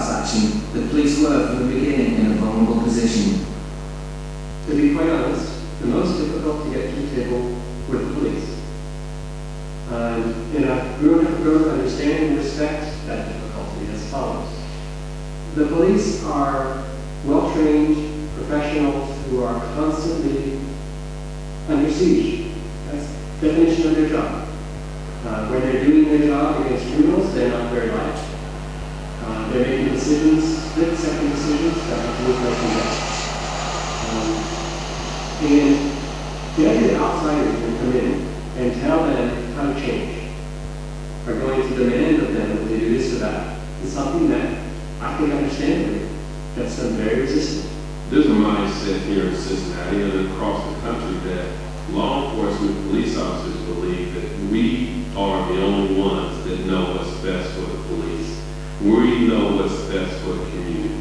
class action, the police were from the beginning in a vulnerable position. To be quite honest, the most difficult to get to the table were the police. And I've grown to understand and respect that difficulty as follows. The police are well-trained professionals who are constantly under siege. That's the definition of their job. When they're doing their job against criminals, they're not very light. They're making decisions, split-second decisions that have to look like that. And the idea that outsiders can come in and tell them how to change, are going to demand of them that they do this or that, is something that I think understandably gets them very resistant. There's a mindset here in Cincinnati and across the country that law enforcement police officers believe that we are the only ones that know what's best for the police. We know what's best for the community.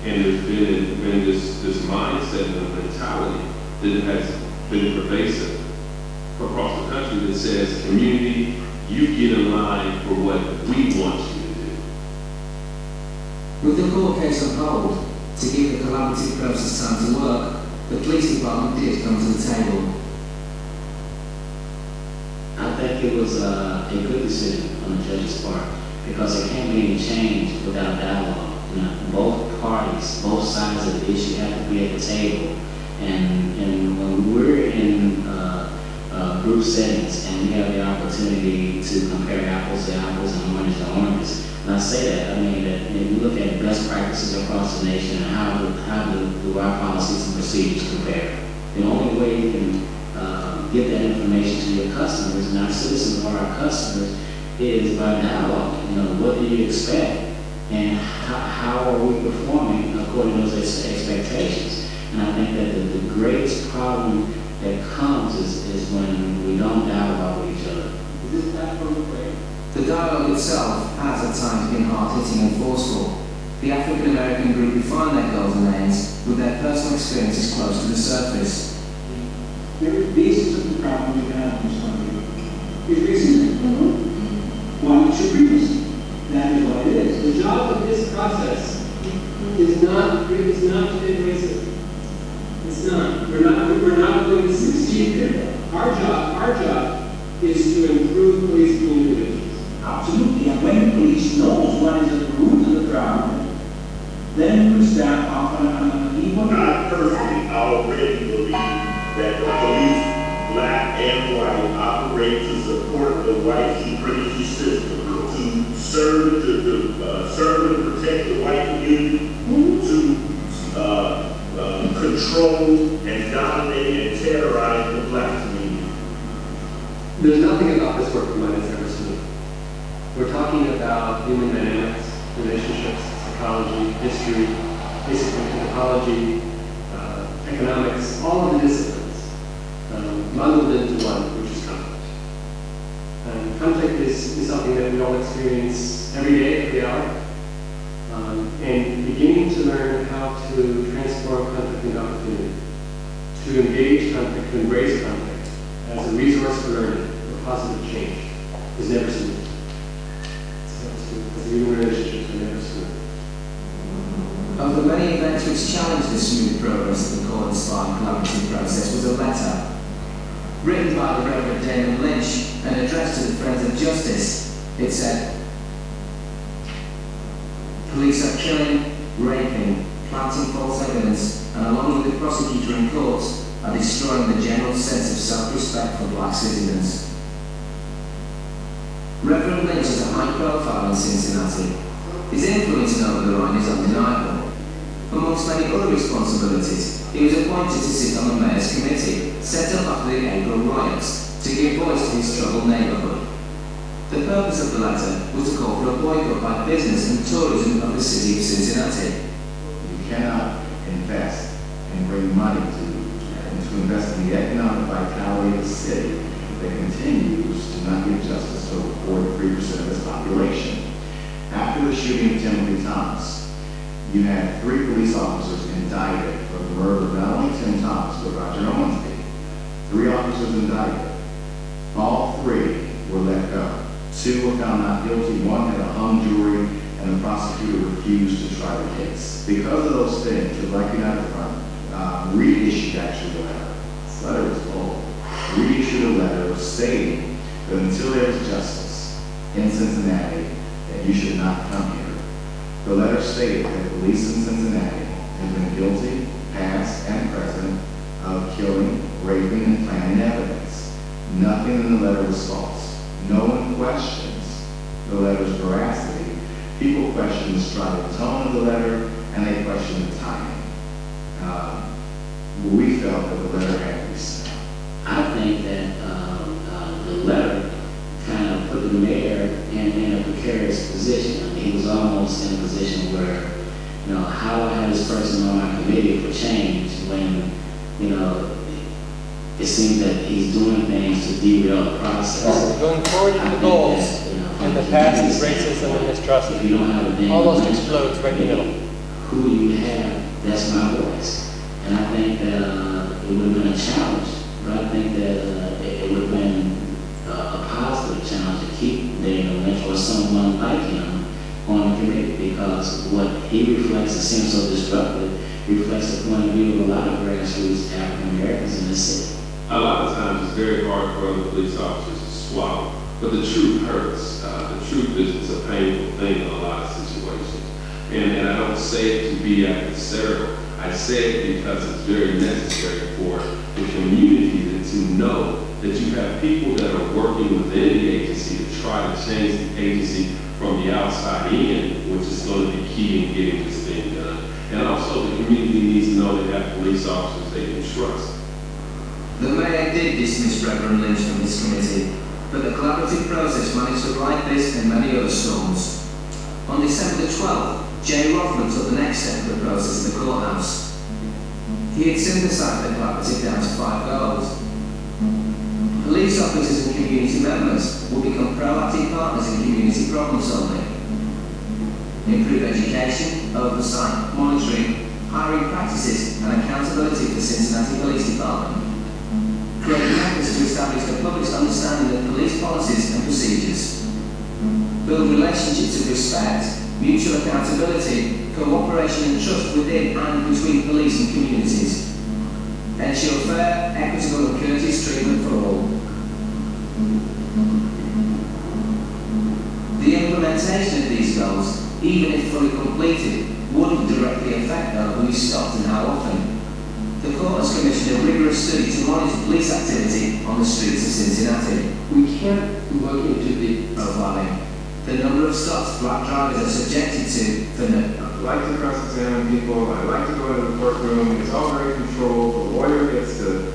And there's been this mindset and a mentality that has been pervasive across the country that says, community, you get in line for what we want you to do. With the court case on hold, to give the collaborative process time to work, the police department did come to the table. I think it was a good decision on the judge's part, because there can't be any change without dialogue. You know, both parties, both sides of the issue have to be at the table. And when we're in group settings and we have the opportunity to compare apples to apples and oranges to oranges, and I say that, I mean that if you look at best practices across the nation and how do our policies and procedures compare, the only way you can get that information to your customers and our citizens or our customers is by dialogue. You know, what do you expect and how are we performing according to those expectations? And I think that the greatest problem that comes is when we don't dialogue with each other. Is this that from the way? The dialogue itself has at times been hard-hitting and forceful. The African American group refined their goals and aims with their personal experiences close to the surface. The basis of the problem we have in this country is racism. White supremacy. That is what it is. The job of this process is not to end racism. It's not. We're not going to succeed there. Our job is to improve police communications. Absolutely. And when the police knows what is at the root of the problem, then we stand off on an equal. I personally already believe that the police, black and white, operate to support the white supremacy system, to serve and protect the white community, to control and dominate and terrorize the black community. There's nothing about this work of mine that's ever smooth. We're talking about human dynamics, relationships, psychology, history, basic anthropology, economics, all of the disciplines bundled into one, which is conflict. And conflict is something that we all experience every day, every hour. And beginning to learn how to transform conflict into opportunity, to engage conflict, to embrace conflict as a resource for learning, for positive change, is never smooth. As human relationships are never smooth. Of the many events which challenged the smooth progress of the court-inspired collaborative process was a letter written by the Reverend Damon Lynch and addressed to the Friends of Justice. It said, "Police are killing, raping, planting false evidence, and along with the prosecutor in courts, are destroying the general sense of self-respect for black citizens." Reverend Lynch is a high profile in Cincinnati. His influence in Over the Rhine is undeniable. Amongst many other responsibilities, he was appointed to sit on the Mayor's Committee, set up after the April riots, to give voice to his troubled neighborhood. The purpose of the letter was to call for a boycott by business and tourism of the city of Cincinnati. You cannot invest and bring money to invest in the economic vitality of the city that continues to not give justice to over 43% of its population. After the shooting of Timothy Thomas, you had 3 police officers indicted for the murder of not only Tim Thomas, but Roger Owensby. 3 officers indicted. All 3 were let go. 2 were found not guilty. 1 had a hung jury and the prosecutor refused to try the case. Because of those things, the Black United Front reissued actually the letter. This letter was old. Reissued a letter stating that until there is justice in Cincinnati, that you should not come here. The letter stated that police in Cincinnati have been guilty, past and present, of killing, raping, and planting evidence. Nothing in the letter was false. No one questions the letter's veracity. People question the strident tone of the letter, and they question the timing. We felt that the letter had to be sent. I think that the letter kind of put the mayor in a precarious position. I mean, he was almost in a position where, you know, how do I have this person on my committee for change when, you know, it seems that he's doing things to derail the process. Going forward to the goals, and the past is racism and mistrust. If you don't have a damn all those explodes right in the middle. Who do you have? That's my voice. And I think that it would have been a challenge, but I think that it would have been a positive challenge to keep Daniel Lynch or someone like him on the committee, because what he reflects, it seems so disruptive, reflects the point of view of a lot of grassroots African Americans in this city. A lot of times it's very hard for other police officers to swallow, but the truth hurts. The truth is a painful thing in a lot of situations. And I don't say it to be adversarial. I say it because it's very necessary for the community to know that you have people that are working within the agency to try to change the agency from the outside in, which is going to be key in getting this thing done. And also the community needs to know they have police officers they can trust. The mayor did dismiss Reverend Lynch from this committee, but the collaborative process managed to right this and many other storms. On December the 12th, J. Rothman took the next step of the process in the courthouse. He had synthesized the collaborative down to 5 goals. Police officers and community members will become proactive partners in community problem solving. Improve education, oversight, monitoring, hiring practices and accountability for Cincinnati Police Department. Create methods to establish the public's understanding of police policies and procedures. Build relationships of respect, mutual accountability, cooperation and trust within and between police and communities. Ensure fair, equitable and courteous treatment for all. The implementation of these goals, even if fully completed, wouldn't directly affect who is stopped and how often. The court has commissioned a rigorous study to monitor police activity on the streets of Cincinnati. We can't look into the profiling. The number of stops black drivers are subjected to for I like to cross-examine people, I like to go into the courtroom, it's all very controlled, the lawyer gets to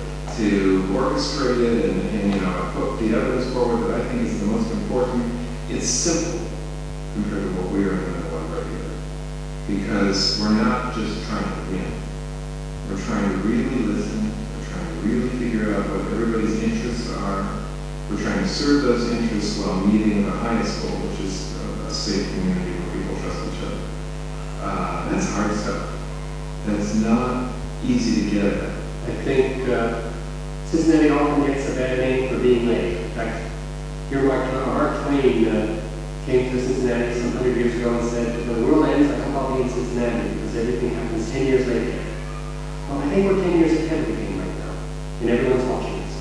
orchestrate it, and you know, I put the evidence forward that I think is the most important. It's simple compared to what we are in the middle of right here. Because we're not just trying to win. We're trying to really listen, we're trying to really figure out what everybody's interests are. We're trying to serve those interests while meeting the highest goal, which is a safe community where people trust each other. That's hard stuff. That's not easy to get at. I think Cincinnati often gets a bad name for being late. In fact, Mark Twain came to Cincinnati some 100 years ago and said, when the world ends, I hope I'll be in Cincinnati because everything happens 10 years later. Well, I think we're 10 years ahead of the game right now, and everyone's watching us.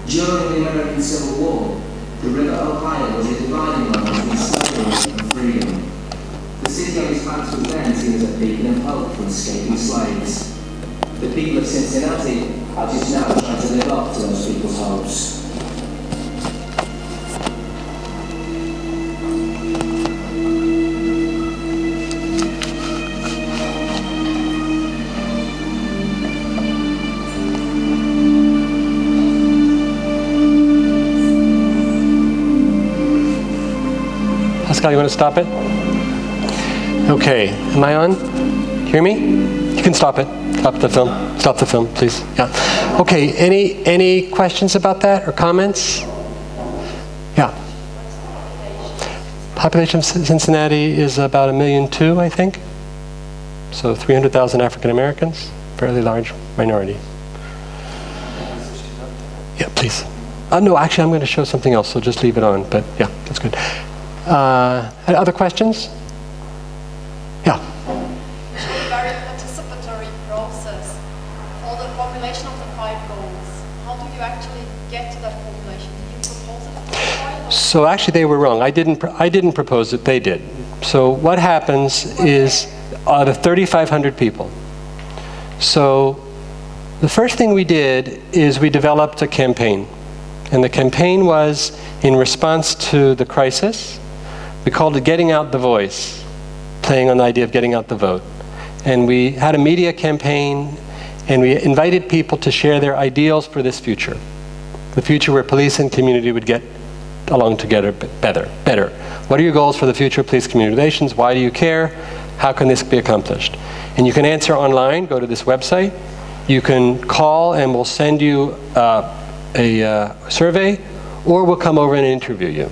During the American Civil War, the River Ohio was a dividing line between slavery and freedom. The city on its banks was then seen as a beacon of hope for escaping slaves. The people of Cincinnati are just now trying to live up to those people's hopes. Pascal, you want to stop it? Okay, am I on? Hear me? You can stop it. Stop the film. Stop the film, please. Yeah. Okay, any questions about that or comments? Yeah. Population of Cincinnati is about 1.2 million, I think. So 300,000 African Americans, fairly large minority. Yeah, please. No, actually, I'm going to show something else, so just leave it on. But yeah, that's good. Other questions? Yeah. It's a very participatory process. For the formulation of the 5 goals, how do you actually get to that formulation? Do you propose it to the point? So actually they were wrong. I didn't propose it, they did. So what happens is, out of 3,500 people, so the first thing we did is we developed a campaign. And the campaign was in response to the crisis. We called it Getting Out the Voice, playing on the idea of getting out the vote. And we had a media campaign, and we invited people to share their ideals for this future. The future where police and community would get along together better. What are your goals for the future of police-community relations? Why do you care? How can this be accomplished? And you can answer online, go to this website. You can call and we'll send you a survey, or we'll come over and interview you.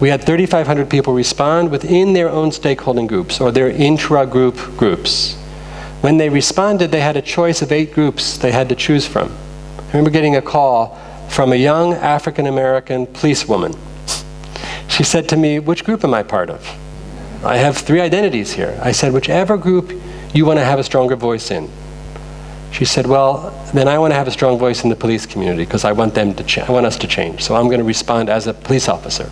We had 3,500 people respond within their own stakeholding groups, or their intragroup groups. When they responded, they had a choice of 8 groups they had to choose from. I remember getting a call from a young African-American policewoman. She said to me, which group am I part of? I have 3 identities here. I said, whichever group you want to have a stronger voice in. She said, well, then I want to have a strong voice in the police community because I want them to I want us to change. So I'm going to respond as a police officer.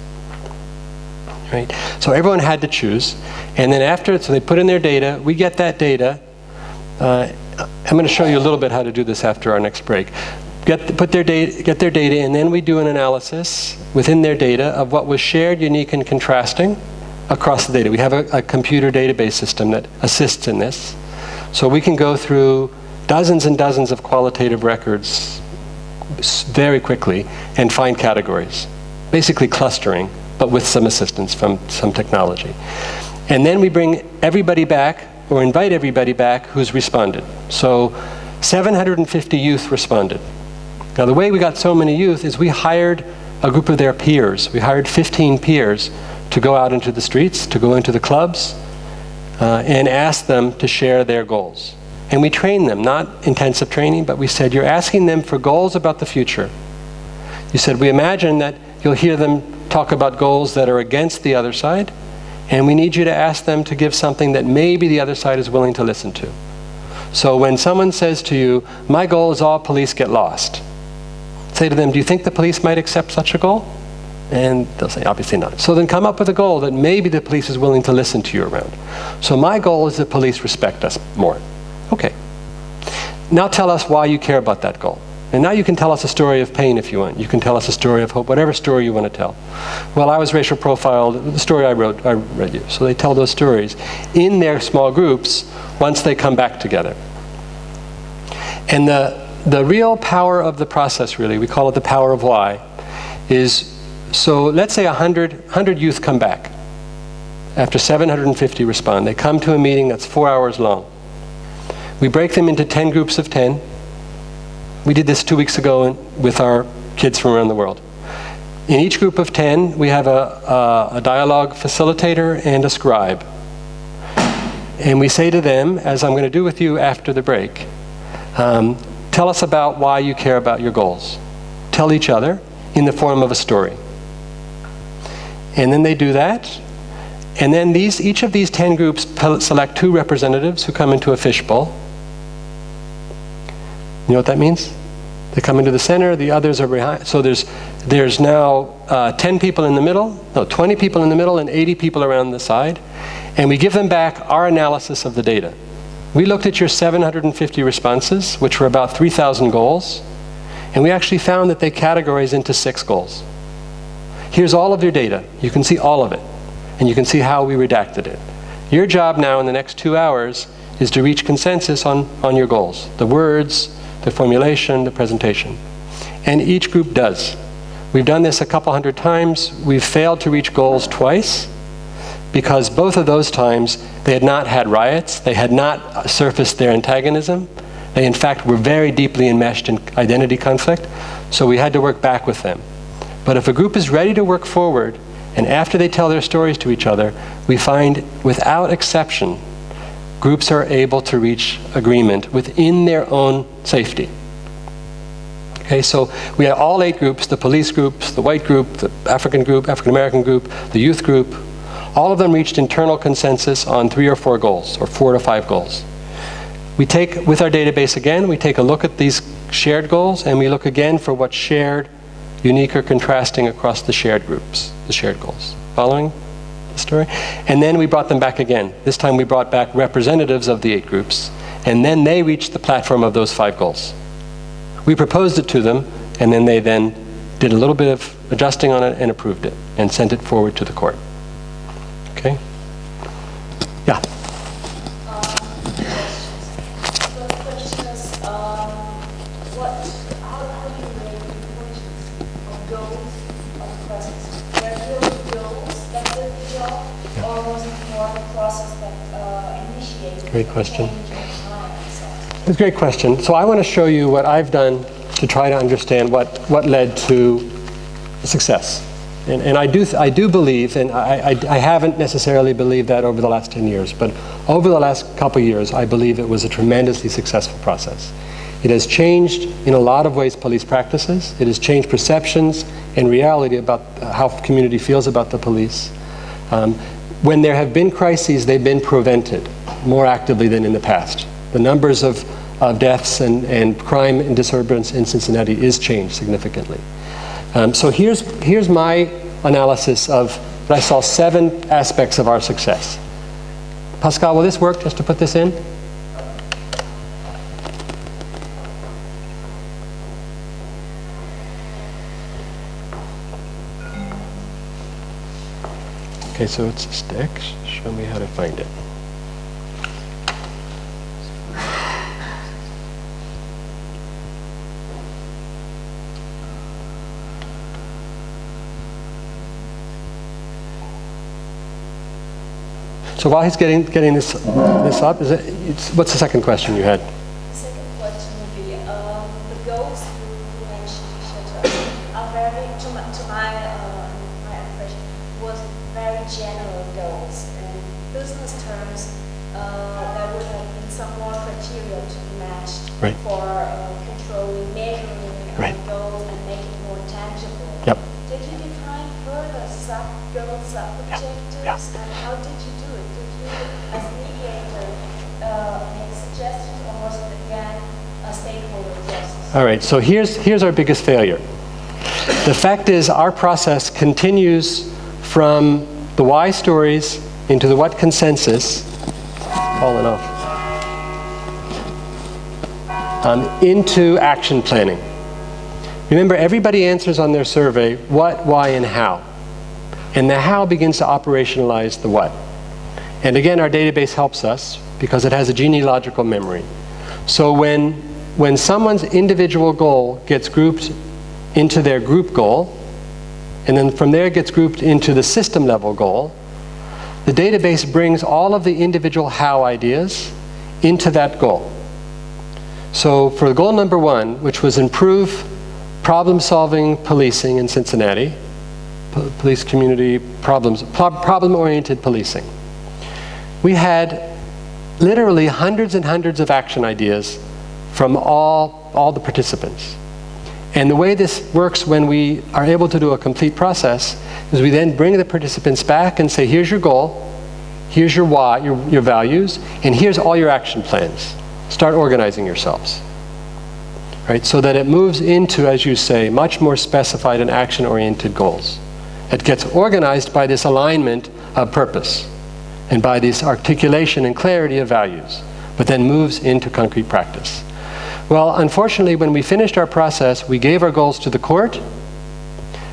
Right? So everyone had to choose. And then after, so they put in their data. We get that data. I'm going to show you a little bit how to do this after our next break. Get their data, and then we do an analysis within their data of what was shared, unique, and contrasting across the data. We have a computer database system that assists in this. So we can go through dozens and dozens of qualitative records very quickly and find categories. Basically clustering, but with some assistance from some technology. And then we bring everybody back, or invite everybody back who's responded. So 750 youth responded. Now the way we got so many youth is we hired a group of their peers. We hired 15 peers to go out into the streets, to go into the clubs, and ask them to share their goals. And we trained them, not intensive training, but we said, you're asking them for goals about the future. You said, we imagine that you'll hear them talk about goals that are against the other side, and we need you to ask them to give something that maybe the other side is willing to listen to. So when someone says to you, my goal is all police get lost, say to them, do you think the police might accept such a goal? And they'll say, obviously not. So then come up with a goal that maybe the police is willing to listen to you around. So my goal is that police respect us more. Okay. Now tell us why you care about that goal. And now you can tell us a story of pain if you want. You can tell us a story of hope, whatever story you want to tell. Well, I was racial profiled, the story I read you. So they tell those stories in their small groups once they come back together. And the real power of the process, really, we call it the power of why, is, so let's say 100 youth come back. After 750 respond, they come to a meeting that's 4 hours long. We break them into 10 groups of 10. We did this 2 weeks ago with our kids from around the world. In each group of 10, we have a dialogue facilitator and a scribe. And we say to them, as I'm going to do with you after the break, tell us about why you care about your goals. Tell each other in the form of a story. And then they do that. And then each of these 10 groups select 2 representatives who come into a fishbowl. You know what that means? They come into the center, the others are behind. So there's now 10 people in the middle, no, 20 people in the middle and 80 people around the side. And we give them back our analysis of the data. We looked at your 750 responses, which were about 3,000 goals, and we actually found that they categorize into 6 goals. Here's all of your data. You can see all of it, and you can see how we redacted it. Your job now in the next 2 hours is to reach consensus on your goals, the words, the formulation, the presentation. And each group does. We've done this a couple hundred times. We've failed to reach goals twice because both of those times they had not had riots, they had not surfaced their antagonism. They in fact were very deeply enmeshed in identity conflict, so we had to work back with them. But if a group is ready to work forward, and after they tell their stories to each other, we find without exception, groups are able to reach agreement within their own safety. Okay, so we had all 8 groups, the police groups, the white group, the African group, African American group, the youth group. All of them reached internal consensus on 3 or 4 goals, or 4 to 5 goals. We take, with our database again, we take a look at these shared goals, and we look again for what's shared, unique, or contrasting across the shared groups, the shared goals. Following the story? And then we brought them back again. This time we brought back representatives of the 8 groups, and then they reached the platform of those 5 goals. We proposed it to them, and then they then did a little bit of adjusting on it and approved it, and sent it forward to the court. Okay? Yeah? Great question. It's a great question. So I want to show you what I've done to try to understand what led to success. And I do believe, and I haven't necessarily believed that over the last 10 years, but over the last couple of years, I believe it was a tremendously successful process. It has changed, in a lot of ways, police practices. It has changed perceptions and reality about how the community feels about the police. When there have been crises, they've been prevented more actively than in the past. The numbers of deaths and crime and disturbance in Cincinnati is changed significantly. So here's my analysis of, I saw 7 aspects of our success. Pascal, will this work, just to put this in? Okay, so it's a stick. Show me how to find it. So while he's getting this up, what's the second question you had? The second question would be the goals you mentioned are very, to my impression, was very general goals. In business terms, there would have been some more criteria to be matched for controlling, measuring goals and making it more tangible. Yep. Did you define further sub-goals, sub-objectives, and how did you do it? Did you, as mediator, make suggestions, or was it again a stakeholder process? All right, so here's our biggest failure. The fact is, our process continues from the why stories into the what consensus, falling off, into action planning. Remember, everybody answers on their survey what, why, and how. And the how begins to operationalize the what. And again, our database helps us because it has a genealogical memory. So when someone's individual goal gets grouped into their group goal, and then from there gets grouped into the system level goal, the database brings all of the individual how ideas into that goal. So for goal number 1, which was improve problem-solving policing in Cincinnati, police community problems, problem-oriented policing, we had literally hundreds and hundreds of action ideas from all the participants. And the way this works when we are able to do a complete process is we then bring the participants back and say, here's your goal, here's your why, your values, and here's all your action plans. Start organizing yourselves. Right? So that it moves into, as you say, much more specified and action-oriented goals. It gets organized by this alignment of purpose and by this articulation and clarity of values, but then moves into concrete practice. Well, unfortunately, when we finished our process, we gave our goals to the court.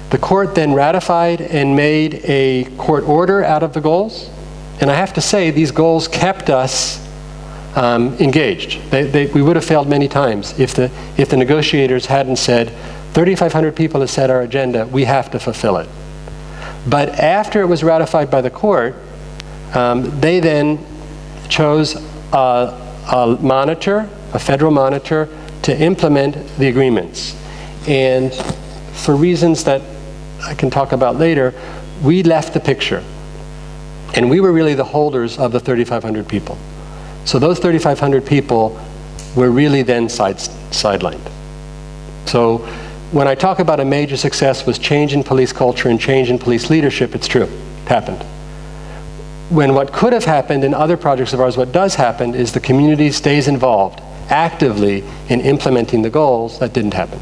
The court then ratified and made a court order out of the goals. And I have to say, these goals kept us engaged. We would have failed many times if the negotiators hadn't said, 3,500 people have set our agenda, we have to fulfill it. But after it was ratified by the court, they then chose a monitor, a federal monitor, to implement the agreements. And for reasons that I can talk about later, we left the picture. And we were really the holders of the 3,500 people. So those 3,500 people were really then sidelined. So when I talk about a major success was change in police culture and change in police leadership, it's true. It happened. When what could have happened in other projects of ours, what does happen is the community stays involved actively in implementing the goals. That didn't happen.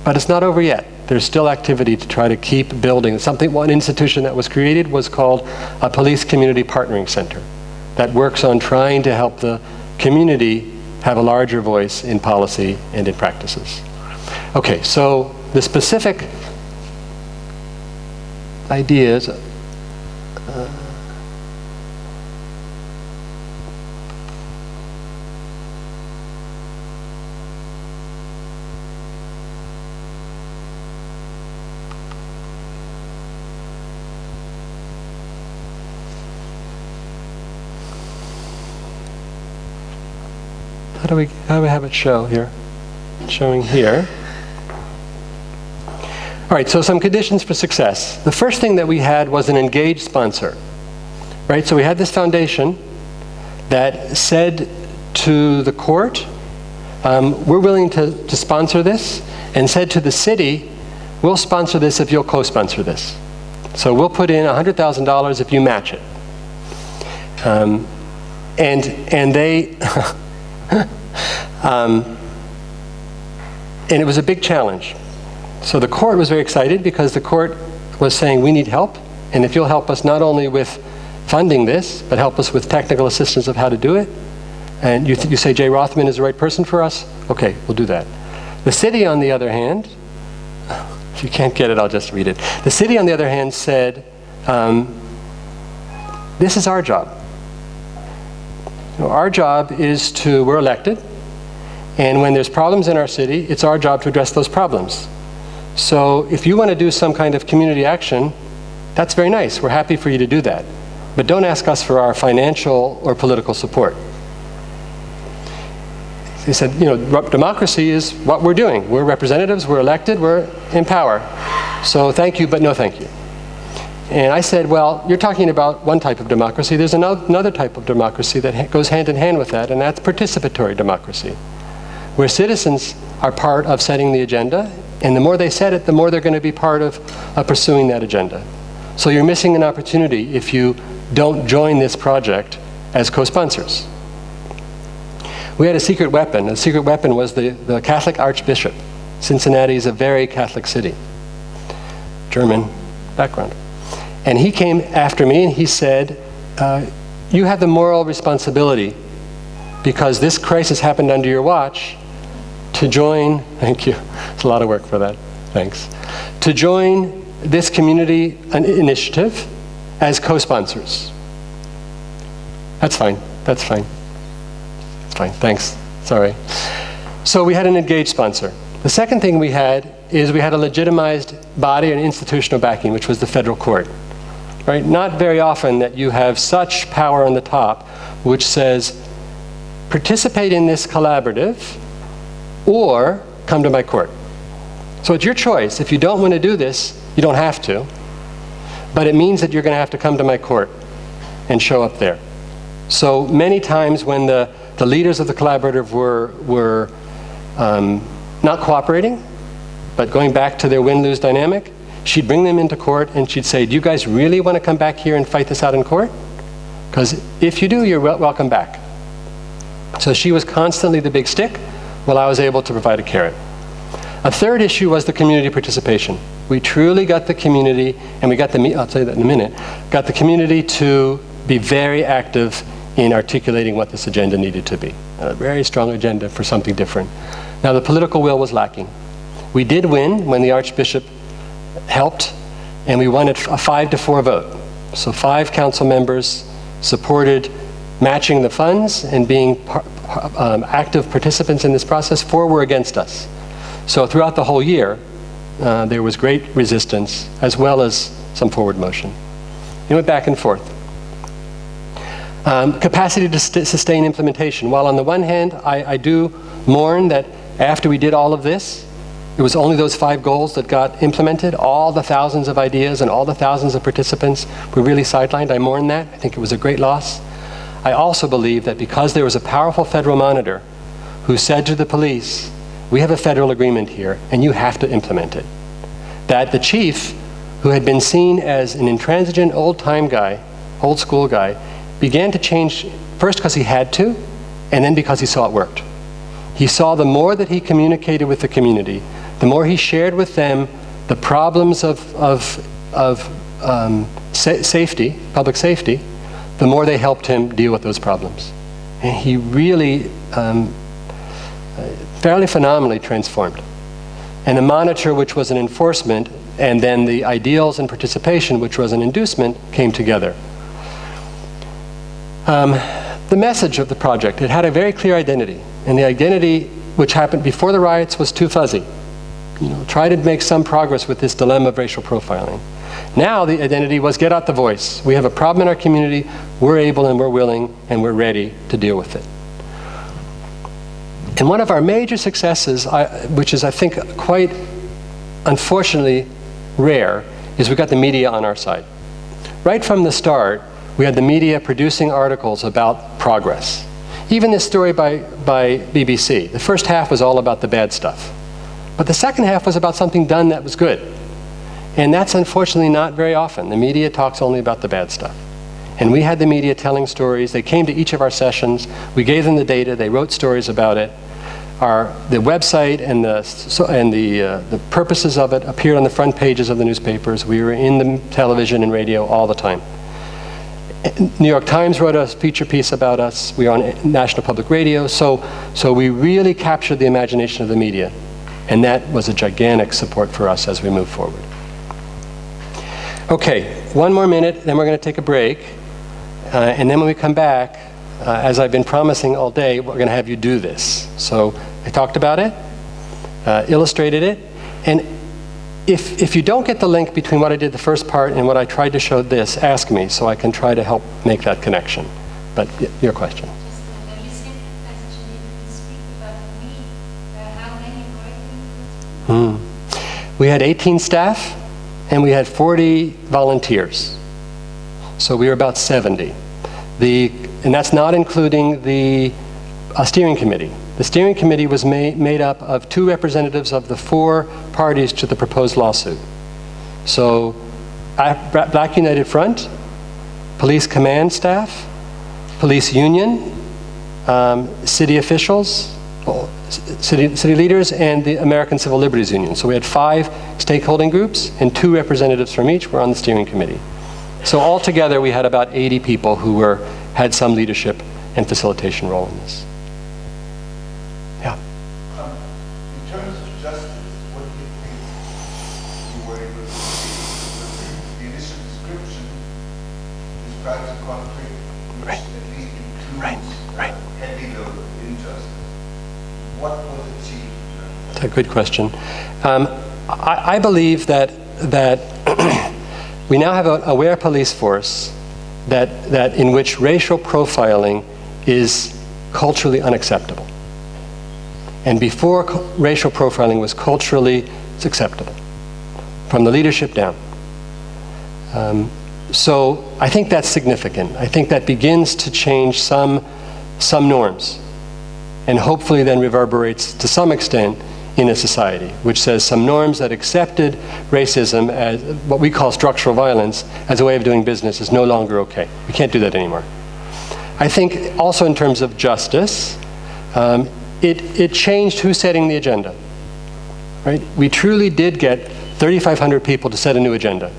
But it's not over yet. There's still activity to try to keep building. One institution that was created was called a Police Community Partnering Center that works on trying to help the community have a larger voice in policy and in practices. Okay, so the specific ideas. How do we have it show here? Showing here. All right, so some conditions for success. The first thing that we had was an engaged sponsor, right? So we had this foundation that said to the court, we're willing to sponsor this, and said to the city, we'll sponsor this if you'll co-sponsor this. So we'll put in $100,000 if you match it. And they, and it was a big challenge. So the court was very excited because the court was saying, we need help, and if you'll help us not only with funding this, but help us with technical assistance of how to do it, and you say Jay Rothman is the right person for us, okay, we'll do that. The city, on the other hand, if you can't get it, I'll just read it. The city, on the other hand, said, this is our job. You know, our job is to, we're elected, and when there's problems in our city, it's our job to address those problems. So if you want to do some kind of community action, that's very nice. We're happy for you to do that. But don't ask us for our financial or political support. He said, you know, democracy is what we're doing. We're representatives, we're elected, we're in power. So thank you, but no thank you. And I said, well, you're talking about one type of democracy. There's another type of democracy that goes hand in hand with that, and that's participatory democracy, where citizens are part of setting the agenda, and the more they set it, the more they're going to be part of pursuing that agenda. So you're missing an opportunity if you don't join this project as co-sponsors. We had a secret weapon. The secret weapon was the Catholic Archbishop. Cincinnati is a very Catholic city, German background. And he came after me and he said, you have the moral responsibility, because this crisis happened under your watch, to join, thank you, it's a lot of work for that, thanks, to join this community initiative as co-sponsors. That's fine, that's fine. That's fine, thanks, sorry. So we had an engaged sponsor. The second thing we had is we had a legitimized body and institutional backing, which was the federal court. Right? Not very often that you have such power on the top which says, participate in this collaborative or come to my court. So it's your choice. If you don't want to do this, you don't have to. But it means that you're going to have to come to my court and show up there. So many times when the leaders of the collaborative were not cooperating, but going back to their win-lose dynamic, she'd bring them into court and she'd say, do you guys really want to come back here and fight this out in court? Because if you do, you're welcome back. So she was constantly the big stick, while I was able to provide a carrot. A third issue was the community participation. We truly got the community, and we got I'll tell you that in a minute, got the community to be very active in articulating what this agenda needed to be. A very strong agenda for something different. Now the political will was lacking. We did win when the Archbishop helped, and we won at a 5-4 vote. So 5 council members supported matching the funds and being active participants in this process. 4 were against us. So throughout the whole year, there was great resistance as well as some forward motion. It went back and forth. Capacity to sustain implementation. While on the one hand, I do mourn that after we did all of this, it was only those 5 goals that got implemented. All the thousands of ideas and all the thousands of participants were really sidelined. I mourn that. I think it was a great loss. I also believe that because there was a powerful federal monitor who said to the police, we have a federal agreement here, and you have to implement it. That the chief, who had been seen as an intransigent old-time guy, old-school guy, began to change, first because he had to, and then because he saw it worked. He saw the more that he communicated with the community, the more he shared with them the problems of safety, public safety, the more they helped him deal with those problems. And he really, fairly phenomenally transformed. And the monitor, which was an enforcement, and then the ideals and participation, which was an inducement, came together. The message of the project, it had a very clear identity. And the identity which happened before the riots was too fuzzy. Try to make some progress with this dilemma of racial profiling. Now the identity was get out the voice. We have a problem in our community, we're able and we're willing and we're ready to deal with it. And one of our major successes, which is I think quite unfortunately rare, is we got the media on our side. Right from the start, we had the media producing articles about progress. Even this story by BBC, the first half was all about the bad stuff. But the second half was about something done that was good. And that's unfortunately not very often. The media talks only about the bad stuff. And we had the media telling stories. They came to each of our sessions. We gave them the data. They wrote stories about it. The website and the purposes of it appeared on the front pages of the newspapers. We were in the television and radio all the time. New York Times wrote a feature piece about us. We were on National Public Radio. So we really captured the imagination of the media. And that was a gigantic support for us as we move forward. Okay, one more minute, then we're going to take a break. And then when we come back, as I've been promising all day, we're going to have you do this. So I talked about it, illustrated it, and if you don't get the link between what I did the first part and what I tried to show this, ask me so I can try to help make that connection. But your question. We had 18 staff and we had 40 volunteers. So we were about 70. And that's not including the steering committee. The steering committee was made up of 2 representatives of the 4 parties to the proposed lawsuit. So Black United Front, police command staff, police union, city officials, city leaders, and the American Civil Liberties Union. So we had 5 stakeholding groups and 2 representatives from each were on the steering committee. So altogether we had about 80 people who had some leadership and facilitation role in this. Yeah. In terms of justice, what do you think you were able to see? The initial description describes a conflict which at least includes heavy load of injustice. What was achieved? That's a good question. I believe that we now have an aware police force that in which racial profiling is culturally unacceptable. And before, racial profiling was culturally acceptable, from the leadership down. So I think that's significant. I think that begins to change some norms, and hopefully then reverberates to some extent in a society, which says some norms that accepted racism as what we call structural violence as a way of doing business is no longer okay. We can't do that anymore. I think also in terms of justice, it changed who's setting the agenda. Right? We truly did get 3,500 people to set a new agenda,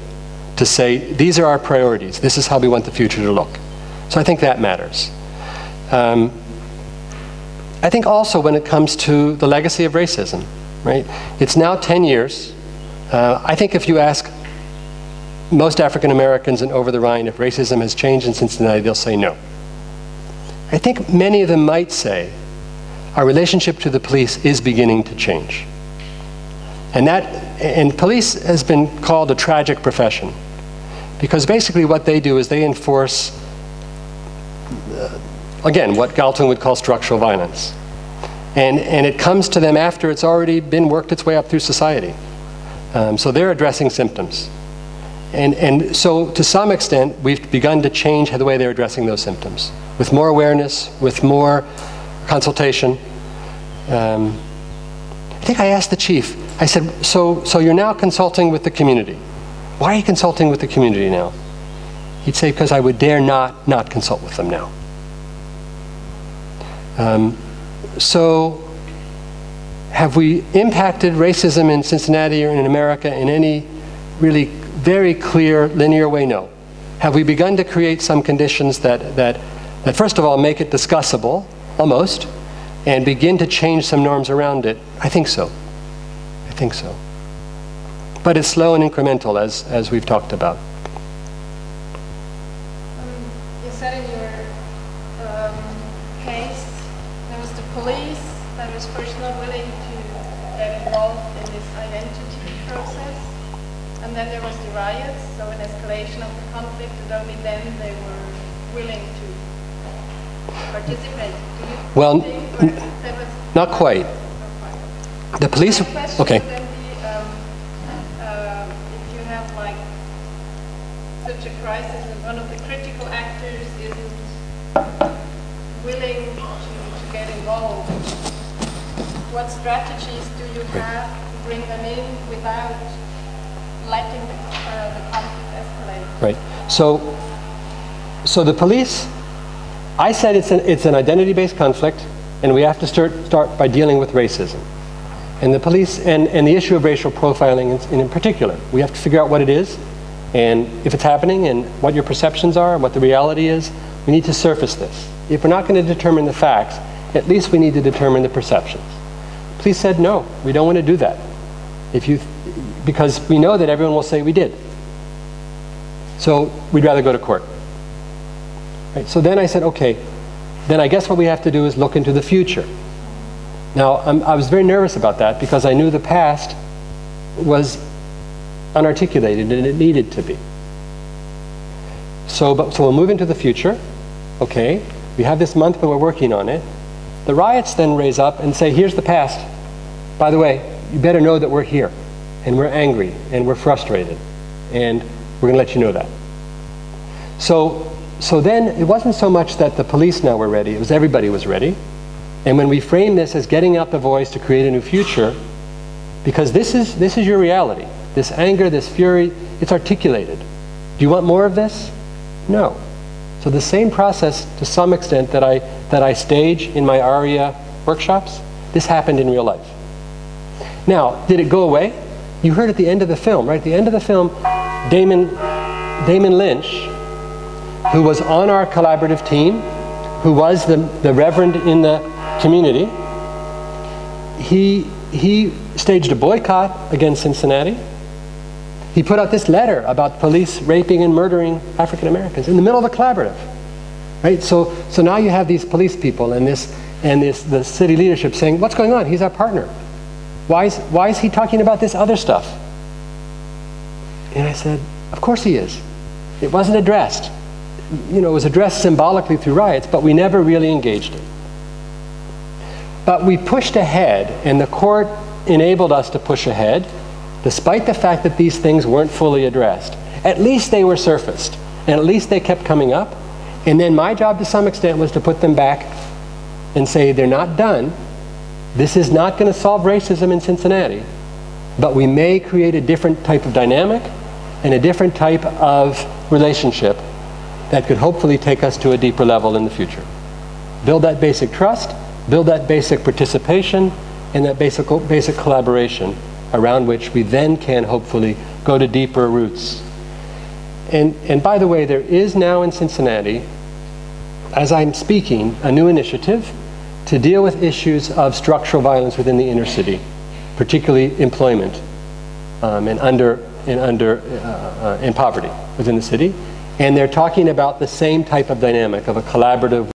to say, these are our priorities, this is how we want the future to look. So I think that matters. I think also when it comes to the legacy of racism, right? It's now 10 years. I think if you ask most African Americans and over the Rhine if racism has changed in Cincinnati, they'll say no. I think many of them might say our relationship to the police is beginning to change. And police has been called a tragic profession because basically what they do is they enforce again, what Galton would call structural violence. And it comes to them after it's already been worked its way up through society. So they're addressing symptoms. And so to some extent, we've begun to change the way they're addressing those symptoms. With more awareness, with more consultation. I think I asked the chief, I said, so you're now consulting with the community. Why are you consulting with the community now? He'd say, because I would dare not consult with them now. So have we impacted racism in Cincinnati or in America in any really very clear, linear way? No. Have we begun to create some conditions that first of all make it discussable, almost, and begin to change some norms around it? I think so. I think so. But it's slow and incremental, as we've talked about. You said in your case, there was the police that was first not willing to get involved in this identity process, and then there was the riots, so an escalation of the conflict, and only then they were willing to participate. Do you Well, think there was not quite. The police, okay. Would then be, if you have like such a crisis and one of the critical actors isn't willing to get involved, what strategies do you have to bring them in without letting the conflict escalate? Right. So the police, I said it's an identity-based conflict, and we have to start by dealing with racism. And the police, and the issue of racial profiling in particular. We have to figure out what it is, and if it's happening, and what your perceptions are, and what the reality is. We need to surface this. If we're not going to determine the facts, at least we need to determine the perceptions. Police said, no, we don't want to do that. Because we know that everyone will say we did. So we'd rather go to court. Right, so then I said, okay, then I guess what we have to do is look into the future. Now, I was very nervous about that because I knew the past was unarticulated and it needed to be. So we'll move into the future. Okay, we have this month, but we're working on it. The riots then raise up and say, here's the past. By the way, you better know that we're here, and we're angry, and we're frustrated, and we're going to let you know that. So then it wasn't so much that the police now were ready, it was everybody was ready. And when we frame this as getting out the voice to create a new future, because this is your reality. This anger, this fury, it's articulated. Do you want more of this? No. So the same process, to some extent, that I stage in my ARIA workshops, this happened in real life. Now, did it go away? You heard at the end of the film, right? At the end of the film, Damon Lynch, who was on our collaborative team, who was the reverend in the community, he staged a boycott against Cincinnati. He put out this letter about police raping and murdering African Americans in the middle of the collaborative, right? So now you have these police people and the city leadership saying, "What's going on? He's our partner. Why is he talking about this other stuff?" And I said, "Of course he is. It wasn't addressed. You know, it was addressed symbolically through riots, but we never really engaged it. But we pushed ahead, and the court enabled us to push ahead, despite the fact that these things weren't fully addressed. At least they were surfaced, and at least they kept coming up. And then my job to some extent was to put them back and say, they're not done. This is not going to solve racism in Cincinnati, but we may create a different type of dynamic and a different type of relationship that could hopefully take us to a deeper level in the future. Build that basic trust, build that basic participation, and that basic collaboration around which we then can hopefully go to deeper roots. And by the way, there is now in Cincinnati, as I'm speaking, a new initiative to deal with issues of structural violence within the inner city, particularly employment and poverty within the city. And they're talking about the same type of dynamic of a collaborative